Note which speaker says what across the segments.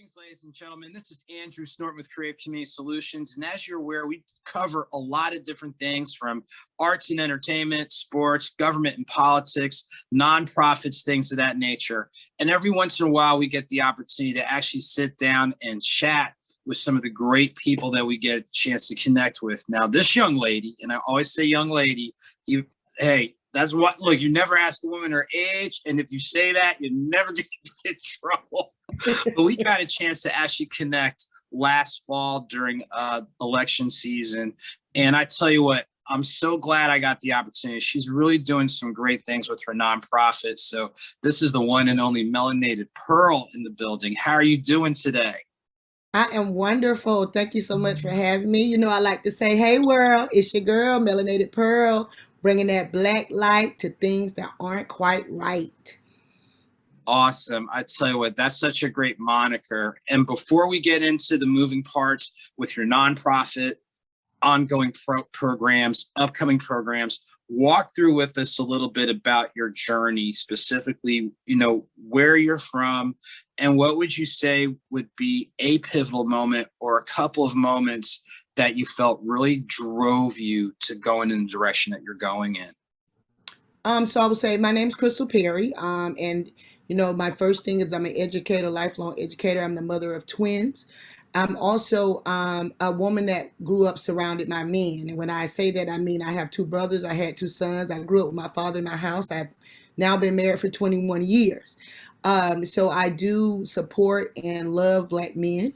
Speaker 1: Greetings, ladies and gentlemen. This is Andrew Snorton with Creative Community Solutions. And as you're aware, we cover a lot of different things from arts and entertainment, sports, government and politics, nonprofits, things of that nature. And every once in a while, we get the opportunity to actually sit down and chat with some of the great people that we get a chance to connect with. Now, this young lady, and I always say young lady, that's what, look, you never ask a woman her age. And if you say that, you never get in trouble. But we got a chance to actually connect last fall during election season. And I tell you what, I'm so glad I got the opportunity. She's really doing some great things with her nonprofit. So this is the one and only Melanated Pearl in the building. How are you doing today?
Speaker 2: I am wonderful. Thank you so much for having me. You know, I like to say, hey, world, it's your girl, Melanated Pearl, bringing that black light to things that aren't quite right.
Speaker 1: Awesome. I tell you what, that's such a great moniker. And before we get into the moving parts with your nonprofit, ongoing programs, upcoming programs, walk through with us a little bit about your journey, specifically, where you're from, and what would you say would be a pivotal moment or a couple of moments that you felt really drove you to going in the direction that you're going in?
Speaker 2: So I would say my name's Crystal Perry. And my first thing is I'm an educator, lifelong educator. I'm the mother of twins. I'm also a woman that grew up surrounded by men. And when I say that, I mean I have two brothers. I had two sons. I grew up with my father in my house. I've now been married for 21 years. So I do support and love black men.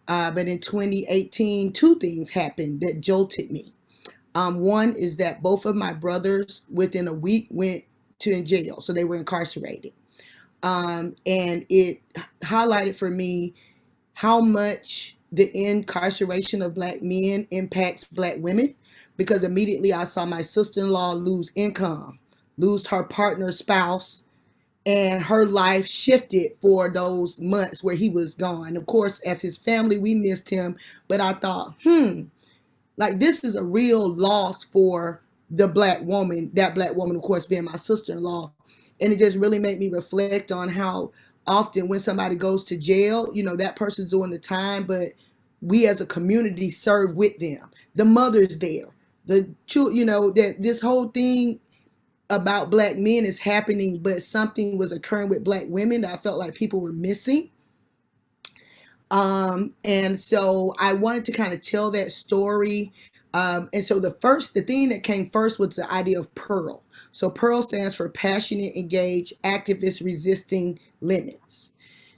Speaker 2: But in 2018, two things happened that jolted me. One is that both of my brothers within a week went to jail, so they were incarcerated. And it highlighted for me how much the incarceration of black men impacts black women, because immediately I saw my sister-in-law lose income, lose her partner spouse, and her life shifted for those months where he was gone. Of course, as his family, we missed him, but I thought, like this is a real loss for the black woman, that black woman, of course, being my sister-in-law. And it just really made me reflect on how often when somebody goes to jail, that person's doing the time, but we as a community serve with them. The mother's there. The that this whole thing about black men is happening, but something was occurring with black women that I felt like people were missing. And so I wanted to kind of tell that story. And so the thing that came first was the idea of Pearl. So Pearl stands for passionate, engaged, activist, resisting limits.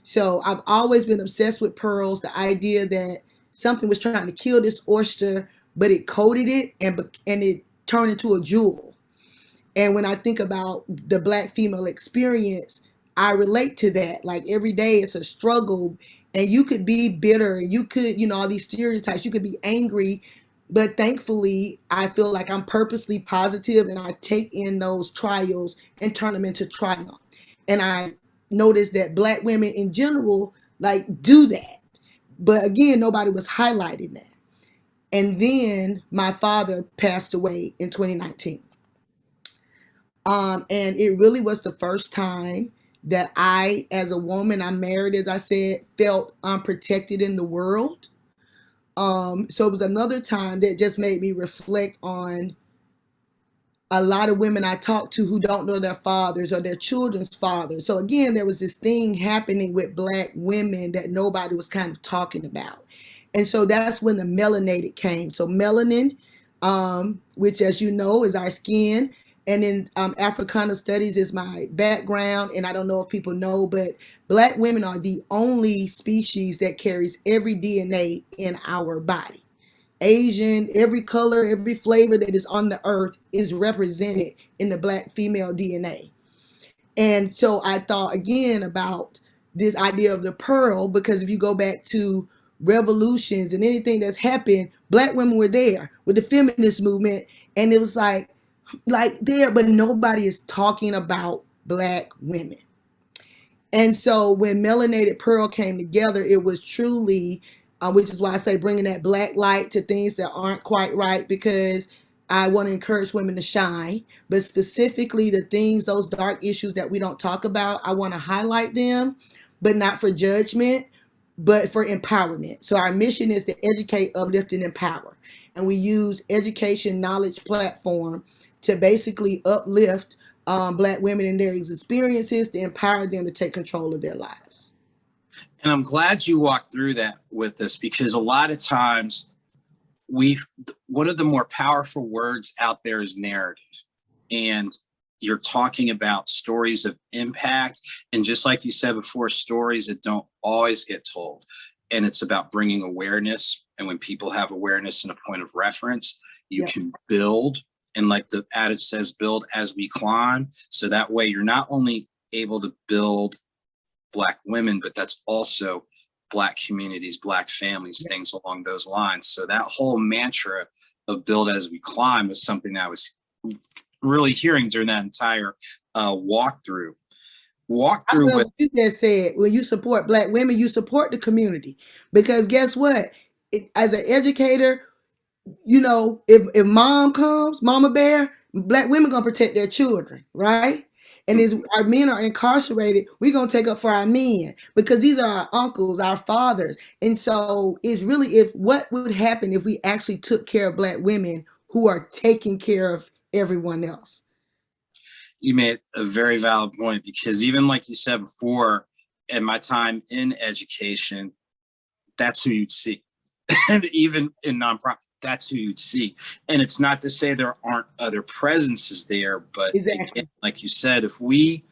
Speaker 2: So I've always been obsessed with pearls, the idea that something was trying to kill this oyster, but it coated it and it turned into a jewel. And when I think about the black female experience, I relate to that. Like every day it's a struggle, and you could be bitter, and you could, all these stereotypes, you could be angry, but thankfully I feel like I'm purposely positive and I take in those trials and turn them into triumph. And I noticed that black women in general like do that. But again, nobody was highlighting that. And then my father passed away in 2019. And it really was the first time that I, as a woman, I'm married, as I said, felt unprotected in the world. So it was another time that just made me reflect on a lot of women I talk to who don't know their fathers or their children's fathers. So again, there was this thing happening with black women that nobody was kind of talking about. And so that's when the melanated came. So melanin, which as you know is our skin, and in Africana studies is my background. And I don't know if people know, but black women are the only species that carries every DNA in our body. Asian, every color, every flavor that is on the earth is represented in the black female DNA. And so I thought again about this idea of the pearl, because if you go back to revolutions and anything that's happened, black women were there with the feminist movement. And it was like there, but nobody is talking about black women. And so when Melanated Pearl came together, it was truly, which is why I say bringing that black light to things that aren't quite right, because I want to encourage women to shine, but specifically the things, those dark issues that we don't talk about, I want to highlight them, but not for judgment, but for empowerment. So our mission is to educate, uplift, and empower. And we use education knowledge platform to basically uplift Black women and their experiences to empower them to take control of their lives.
Speaker 1: And I'm glad you walked through that with us, because a lot of times one of the more powerful words out there is narrative. And you're talking about stories of impact. And just like you said before, stories that don't always get told. And it's about bringing awareness. And when people have awareness and a point of reference, you can build. And like the adage says, build as we climb. So that way you're not only able to build Black women, but that's also Black communities, Black families, things along those lines. So that whole mantra of build as we climb was something that I was really hearing during that entire walkthrough. With
Speaker 2: what you just said, when you support Black women, you support the community, because guess what? As an educator, you know, if mom comes, mama bear, Black women gonna protect their children, right? And as our men are incarcerated, we're gonna take up for our men, because these are our uncles, our fathers. And so it's really, if what would happen if we actually took care of Black women who are taking care of everyone else.
Speaker 1: You made a very valid point, because even like you said before, in my time in education, that's who you'd see. And even in nonprofit, that's who you'd see. And it's not to say there aren't other presences there, but again, like you said, if we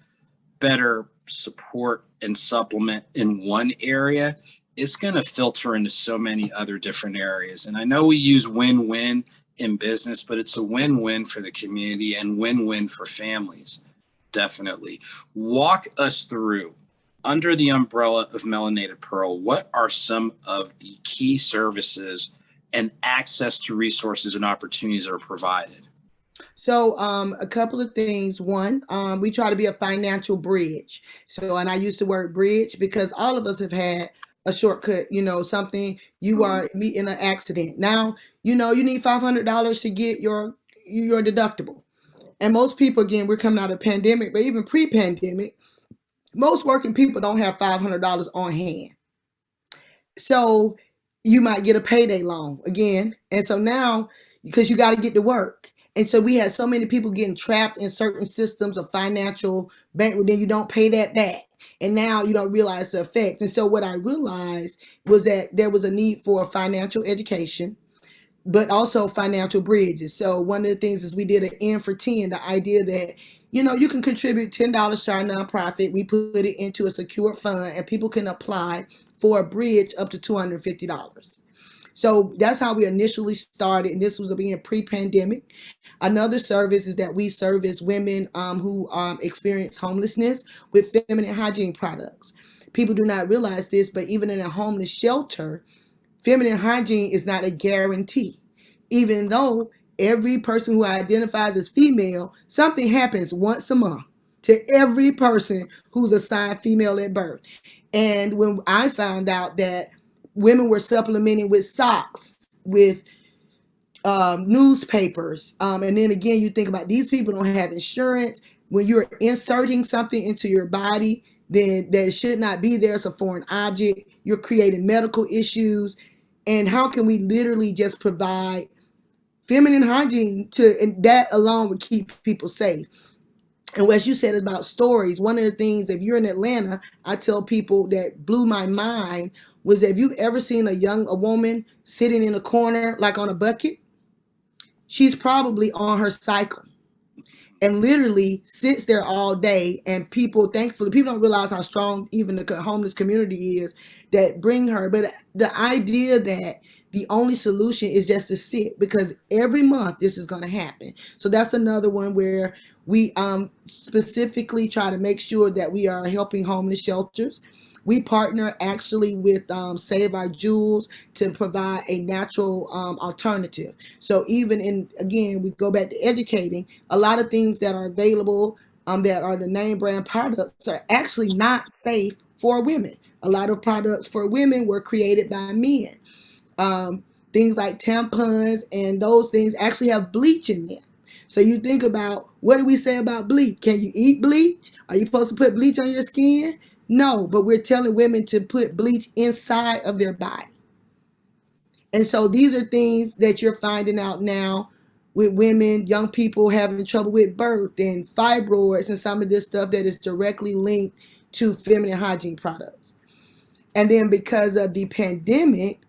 Speaker 1: better support and supplement in one area, it's going to filter into so many other different areas. And I know we use win-win in business, but it's a win-win for the community and win-win for families. Definitely. Walk us through, under the umbrella of Melanated Pearl, what are some of the key services and access to resources and opportunities that are provided?
Speaker 2: So a couple of things. One, we try to be a financial bridge. So, and I use the word bridge because all of us have had a shortcut, you know, something, you are meeting an accident. Now, you know, you need $500 to get your deductible. And most people, again, we're coming out of pandemic, but even pre-pandemic, most working people don't have $500 on hand. So you might get a payday loan again. And so now, because you got to get to work. And so we had so many people getting trapped in certain systems of financial bank, then you don't pay that back. And now you don't realize the effects. And so what I realized was that there was a need for financial education, but also financial bridges. So one of the things is we did an N for 10, the idea that, you know, you can contribute $10 to our nonprofit. We put it into a secure fund and people can apply for a bridge up to $250. So that's how we initially started. And this was being pre-pandemic. Another service is that we service women who experience homelessness with feminine hygiene products. People do not realize this, but even in a homeless shelter, feminine hygiene is not a guarantee. Even though every person who identifies as female, something happens once a month to every person who's assigned female at birth. And when I found out that women were supplementing with socks, with newspapers, and then again, you think about these people don't have insurance. When you're inserting something into your body, then that should not be there. It's a foreign object. You're creating medical issues. And how can we literally just provide feminine hygiene and that alone would keep people safe. And as you said about stories, one of the things, if you're in Atlanta, I tell people that blew my mind was that if you've ever seen a woman sitting in a corner, like on a bucket, she's probably on her cycle and literally sits there all day. And people, thankfully, people don't realize how strong even the homeless community is that bring her. But the idea that the only solution is just to sit, because every month this is going to happen. So that's another one where we specifically try to make sure that we are helping homeless shelters. We partner actually with Save Our Jewels to provide a natural alternative. So even in, again, we go back to educating, a lot of things that are available that are the name brand products are actually not safe for women. A lot of products for women were created by men. Things like tampons and those things actually have bleach in them. So you think about, what do we say about bleach? Can you eat bleach? Are you supposed to put bleach on your skin? No, but we're telling women to put bleach inside of their body. And so these are things that you're finding out now with women, young people having trouble with birth and fibroids and some of this stuff that is directly linked to feminine hygiene products. And then because of the pandemic,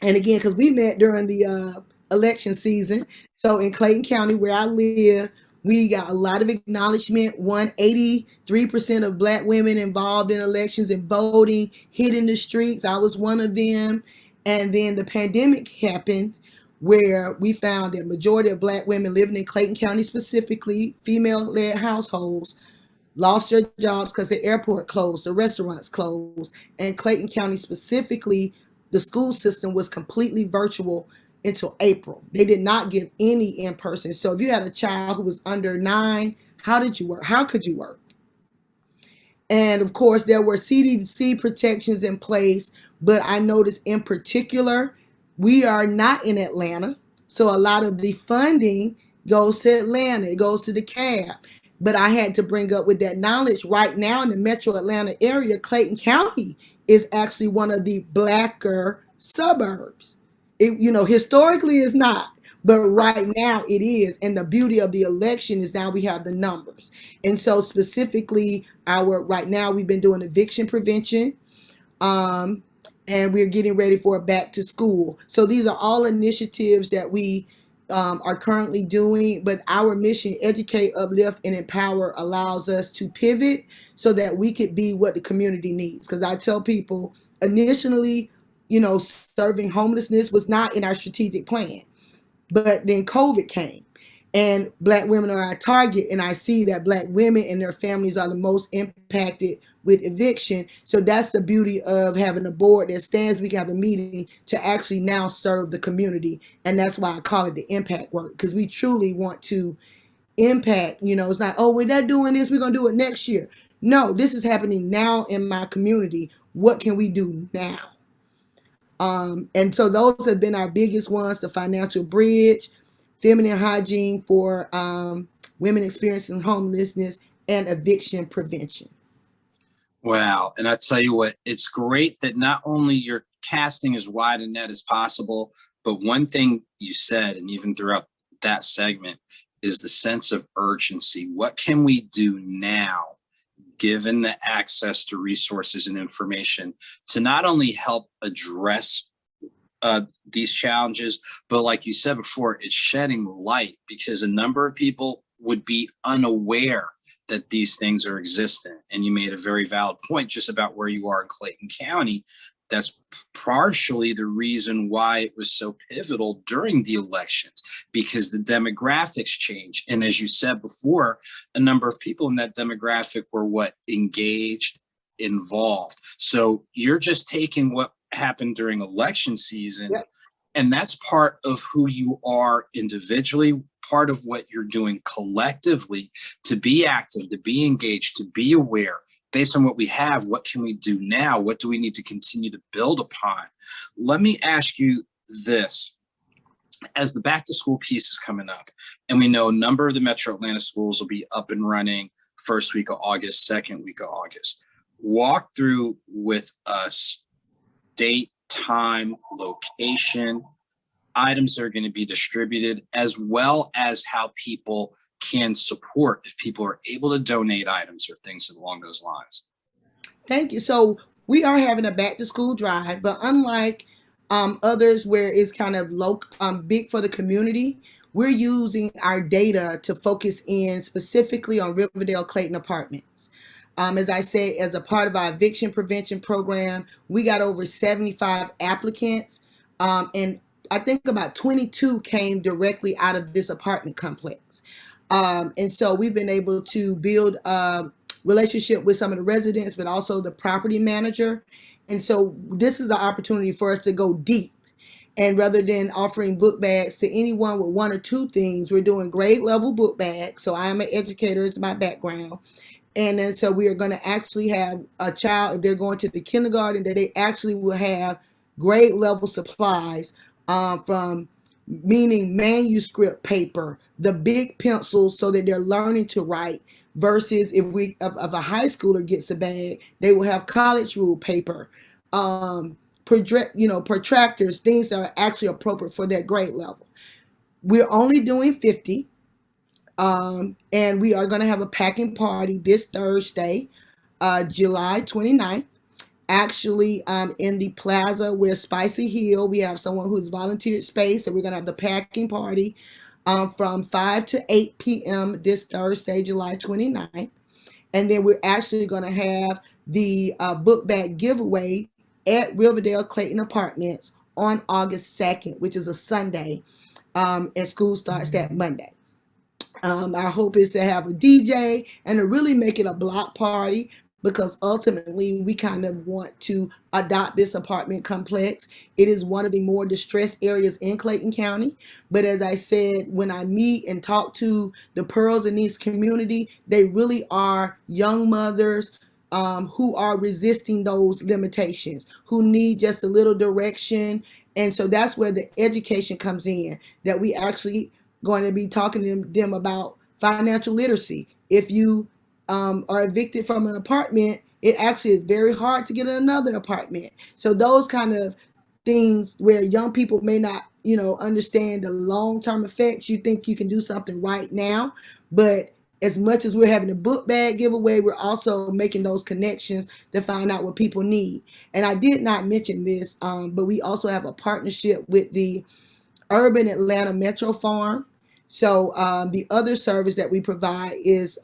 Speaker 2: and again, because we met during the election season, so in Clayton County, where I live, we got a lot of acknowledgement. 183% of Black women involved in elections and voting, hitting the streets. I was one of them. And then the pandemic happened, where we found that majority of Black women living in Clayton County, specifically female-led households, lost their jobs because the airport closed, the restaurants closed, and Clayton County specifically, the school system was completely virtual until April. They did not give any in person. So if you had a child who was under 9, how did you work? How could you work? And of course, there were CDC protections in place, but I noticed in particular, we are not in Atlanta. So a lot of the funding goes to Atlanta, it goes to the CAB. But I had to bring up with that knowledge right now in the metro Atlanta area, Clayton County is actually one of the blacker suburbs. It, historically it's not, but right now it is. And the beauty of the election is now we have the numbers. And so specifically right now we've been doing eviction prevention. Um, and we're getting ready for back to school. So these are all initiatives that we are currently doing, but our mission, educate, uplift, and empower, allows us to pivot so that we could be what the community needs. Because I tell people initially, serving homelessness was not in our strategic plan, but then COVID came. And Black women are our target, and I see that Black women and their families are the most impacted with eviction. So that's the beauty of having a board that stands. We can have a meeting to actually now serve the community, and that's why I call it the impact work, because we truly want to impact. It's not, oh, we're not doing this, we're gonna do it next year. No, this is happening now in my community. What can we do now? And so those have been our biggest ones: the financial bridge, feminine hygiene for women experiencing homelessness, and eviction prevention.
Speaker 1: Wow. And I tell you what, it's great that not only you're casting as wide a net as possible, but one thing you said, and even throughout that segment, is the sense of urgency. What can we do now, given the access to resources and information, to not only help address these challenges, but like you said before, it's shedding light, because a number of people would be unaware that these things are existent. And you made a very valid point just about where you are in Clayton County. That's partially the reason why it was so pivotal during the elections, because the demographics change. And as you said before, a number of people in that demographic were engaged, involved. So you're just taking what happened during election season,
Speaker 2: Yep.
Speaker 1: and that's part of who you are individually, part of what you're doing collectively, to be active, to be engaged, to be aware. Based on what we have, what can we do now? What do we need to continue to build upon? Let me ask you this. As the back to school piece is coming up, and we know a number of the Metro Atlanta schools will be up and running first week of August, second week of August. Walk through with us date, time, location, items that are going to be distributed, as well as how people can support if people are able to donate items or things along those lines.
Speaker 2: Thank you. So we are having a back to school drive, but unlike others where it's kind of low, big for the community, we're using our data to focus in specifically on Riverdale Clayton apartments. As I said, as a part of our eviction prevention program, we got over 75 applicants, and I think about 22 came directly out of this apartment complex. And so we've been able to build a relationship with some of the residents, but also the property manager. And so this is an opportunity for us to go deep. And rather than offering book bags to anyone with one or two things, we're doing grade level book bags. So I'm an educator, it's my background. And then so we are going to actually have a child, if they're going to the kindergarten, that they actually will have grade level supplies, from meaning manuscript paper, the big pencils so that they're learning to write, versus if a high schooler gets a bag, they will have college rule paper, protractors, things that are actually appropriate for their grade level. We're only doing 50. And we are going to have a packing party this Thursday, July 29th. Actually, in the plaza where Spicy Hill, we have someone who's volunteered space, and we're going to have the packing party from 5 to 8 p.m. this Thursday, July 29th. And then we're actually going to have the book bag giveaway at Riverdale Clayton Apartments on August 2nd, which is a Sunday, and school starts that Monday. Our hope is to have a DJ and to really make it a block party, because ultimately we kind of want to adopt this apartment complex. It is one of the more distressed areas in Clayton County. But as I said, when I meet and talk to the Pearls in this community, they really are young mothers who are resisting those limitations, who need just a little direction. And so that's where the education comes in, that we actually going to be talking to them about financial literacy. If you are evicted from an apartment, it actually is very hard to get another apartment. So those kind of things where young people may not, understand the long-term effects. You think you can do something right now, but as much as we're having a book bag giveaway, we're also making those connections to find out what people need. And I did not mention this, but we also have a partnership with the Urban Atlanta Metro Farm. So the other service that we provide is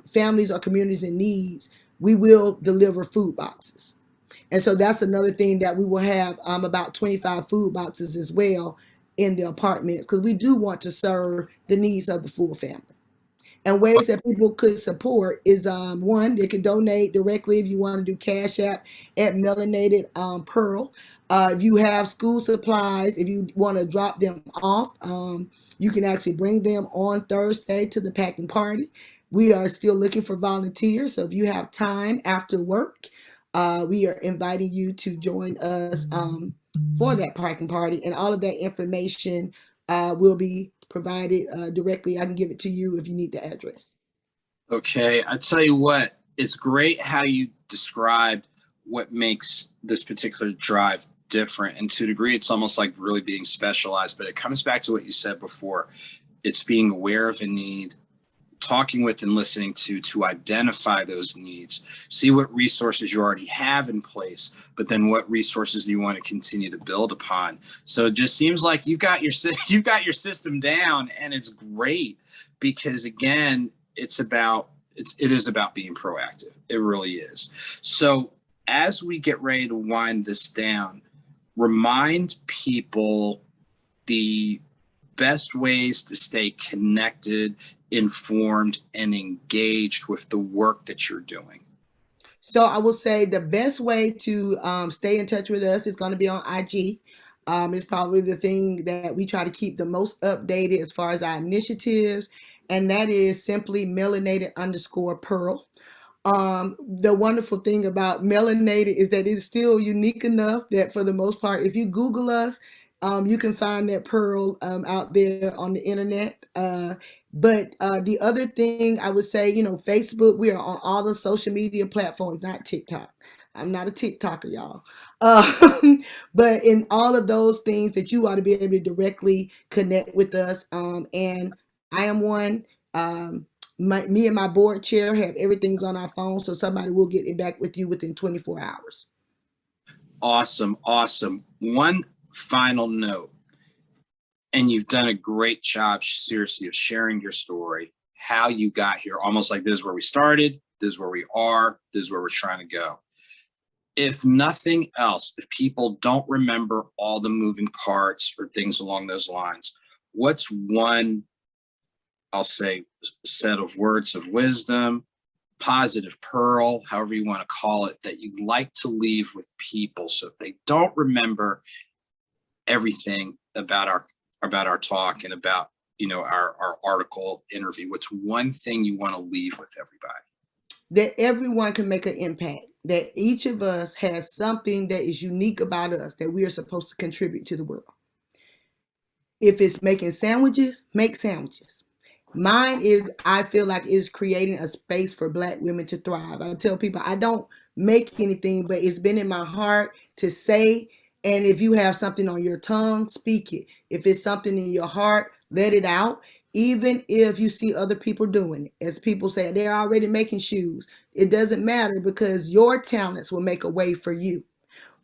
Speaker 2: families or communities in needs. We will deliver food boxes. And so that's another thing that we will have about 25 food boxes as well in the apartments, because we do want to serve the needs of the full family. And ways that people could support is one, they could donate directly if you want to do Cash App at Melanated Pearl. If you have school supplies, if you want to drop them off, you can actually bring them on Thursday to the packing party. We are still looking for volunteers, so if you have time after work, we are inviting you to join us for that packing party, and all of that information will be provided directly. I can give it to you if you need the address.
Speaker 1: Okay, I tell you what, it's great how you described what makes this particular drive different. And to a degree, it's almost like really being specialized, but it comes back to what you said before. It's being aware of a need, talking with and listening to identify those needs, see what resources you already have in place, but then what resources do you want to continue to build upon. So it just seems like you've got your system down, and it's great because, again, it is about being proactive. It really is. So as we get ready to wind this down, remind people the best ways to stay connected, informed, and engaged with the work that you're doing.
Speaker 2: So I will say the best way to stay in touch with us is going to be on IG. It's probably the thing that we try to keep the most updated as far as our initiatives, and that is simply melanated_pearl. The wonderful thing about melanated is that it's still unique enough that for the most part, if you Google us, you can find that pearl out there on the internet. But the other thing I would say, Facebook, we are on all the social media platforms, not TikTok. I'm not a TikToker, y'all. But in all of those things that you ought to be able to directly connect with us. And I am one. Me and my board chair have everything's on our phone, so somebody will get it back with you within 24 hours.
Speaker 1: Awesome. One final note, and you've done a great job, seriously, of sharing your story, how you got here, almost like this is where we started, this is where we are, this is where we're trying to go. If nothing else, if people don't remember all the moving parts or things along those lines, what's one, I'll say, set of words of wisdom, positive pearl, however you want to call it, that you'd like to leave with people so if they don't remember everything about our talk and about our article interview, what's one thing you want to leave with everybody?
Speaker 2: That everyone can make an impact, that each of us has something that is unique about us that we are supposed to contribute to the world. If it's making sandwiches, make sandwiches. Mine is, I feel like, is creating a space for Black women to thrive. I tell people I don't make anything, but it's been in my heart to say. And if you have something on your tongue, speak it. If it's something in your heart, let it out. Even if you see other people doing it, as people say, they're already making shoes. It doesn't matter, because your talents will make a way for you.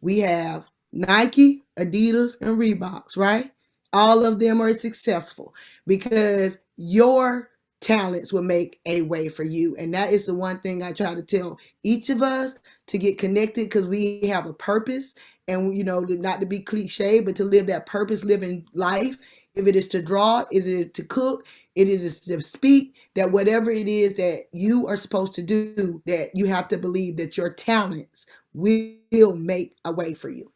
Speaker 2: We have Nike, Adidas, and Reeboks, right? All of them are successful because your talents will make a way for you. And that is the one thing I try to tell each of us, to get connected, because we have a purpose. And, not to be cliche, but to live that purpose living life. If it is to draw, is it to cook, it is to speak, that whatever it is that you are supposed to do, that you have to believe that your talents will make a way for you.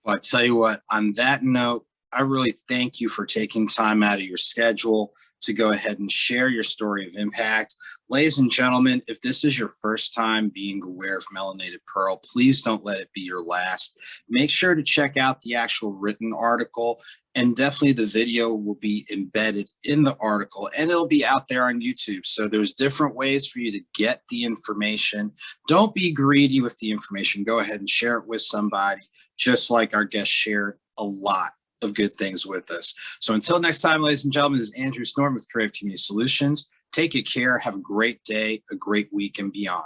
Speaker 1: Well, I tell you what, on that note, I really thank you for taking time out of your schedule to go ahead and share your story of impact. Ladies and gentlemen, if this is your first time being aware of Melanated Pearl, please don't let it be your last. Make sure to check out the actual written article, and definitely the video will be embedded in the article, and it'll be out there on YouTube. So there's different ways for you to get the information. Don't be greedy with the information. Go ahead and share it with somebody, just like our guest shared a lot of good things with us. So until next time, ladies and gentlemen, this is Andrew Snorton with Creative Community Solutions. Take good care. Have a great day, a great week, and beyond.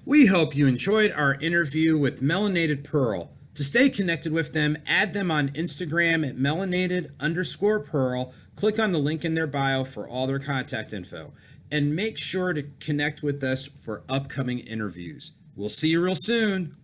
Speaker 1: We hope you enjoyed our interview with Melanated Pearl. To stay connected with them, add them on Instagram at melanated_pearl. Click on the link in their bio for all their contact info. And make sure to connect with us for upcoming interviews. We'll see you real soon.